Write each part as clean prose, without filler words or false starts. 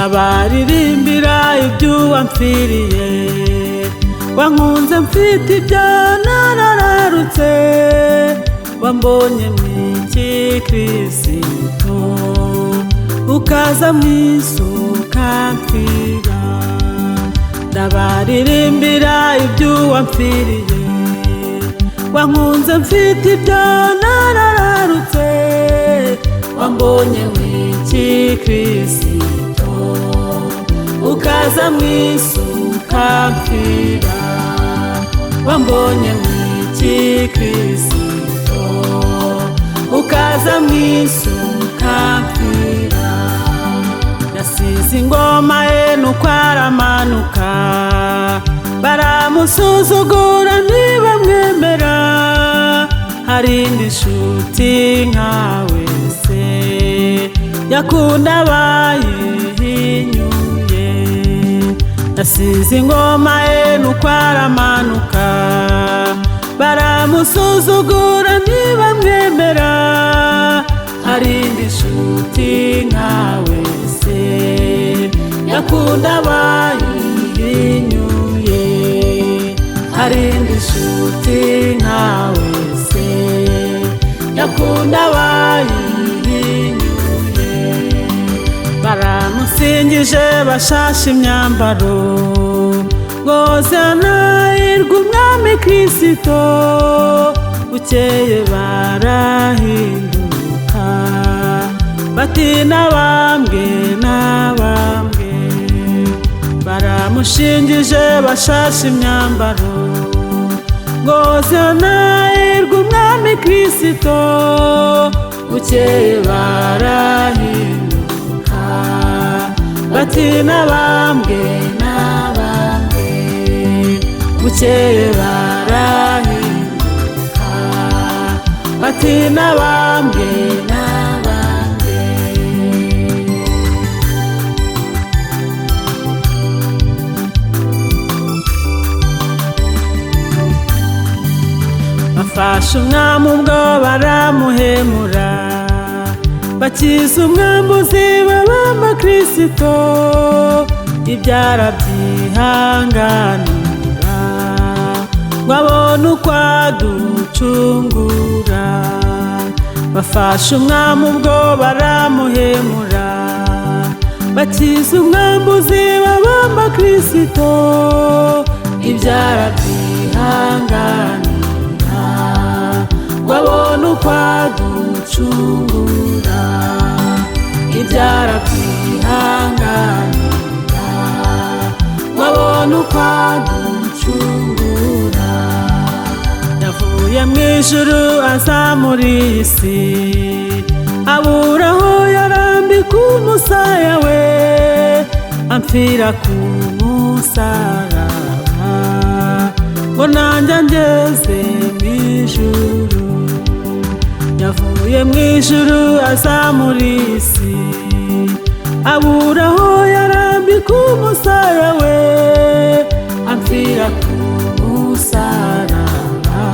ndabaririmbira ibyo wampfiriye, wankunze mfite ibyo narararutse, wambonye mw'iki Kristo, ukaza mw'isi ukampfira. Ndabaririmbira ibyo wampfiriye, wankunze mfite ibyo narararutse, wambonye mw'iki Kristo, ukaza mw'isi ukampfira. Wambonye mw'iki Kristo, ukaza mw'isi ukampfira. Yasize ingoma ye nuko aramanuka, baramusuzugura ntibamwemera. Hari indi nshuti nkawe se yakunda abayihinyuye. Yasize ingoma ye nuko aramanuka, baramusuzugura ntibamwemera. Hari indi nshuti nkawe se yakunda abayihinyuye. Hari indi nshuti nkawe se yakunda abayihinyuye. Baramusingije bashashe imyambaro, ngo zanahirwe umwami Kristo. Bukeye barahinduka, bati nabambwe nabambwe. Baramushingije bashashe imyambaro, ngo zanahirwe umwami Kristo. Bukeye barahinduka, bati nabambwe nabambwe. Bukeye barahinduka, bati nabambwe nabambwe. Bafashe umwami ubwo baramuhemura, bakiza umwambuzi babamba Kristo. Ibyara byihanganira, ngo abone uko aducungura. Bafashe umwami ubwo baramuhemura, bakiza umwambuzi babamba Kristo. Ibyara byihanganira, ngo abone uko aducungura. Ibyara byihanganira, ngo abone uko aducungura. Yavuye mw'ijuru aza muri iyi si, abura aho yarambika umusaya we, ampfira ku musaraba, ngo nanjye ngeze mw'ijuru. Yavuye mw'ijuru aza muri iyi si, abura aho yarambika umusaya we, ampfira ku musaraba,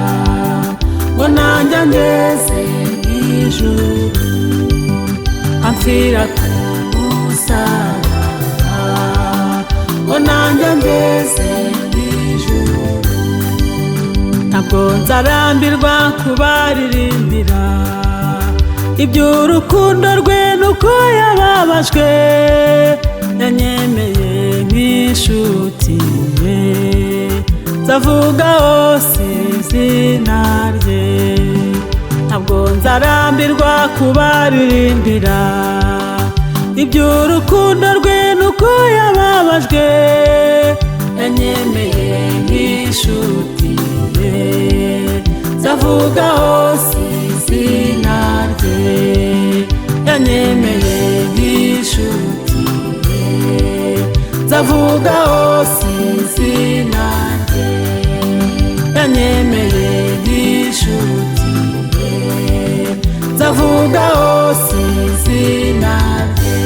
ngo nanjye ngeze mw'ijuru. Ampfira ku musaraba, ngo nanjye ngeze mw'ijuru. Ntabwo nzarambirwa kubaririmbira iby'urukundo rwe nuko yababajwe. Yanyemeye nk'inshuti ye, nzavuga hose izina rye. Ntabwo nzarambirwa kubaririmbira iby'urukundo rwe nuko yababajwe. Yanyemeye nk'inshuti ye, nzavuga hose izina rye. Yanyemeye nk'inshuti ye, nzavuga hose izina rye. Yanyemeye nk'inshuti ye, nzavuga hose izina rye.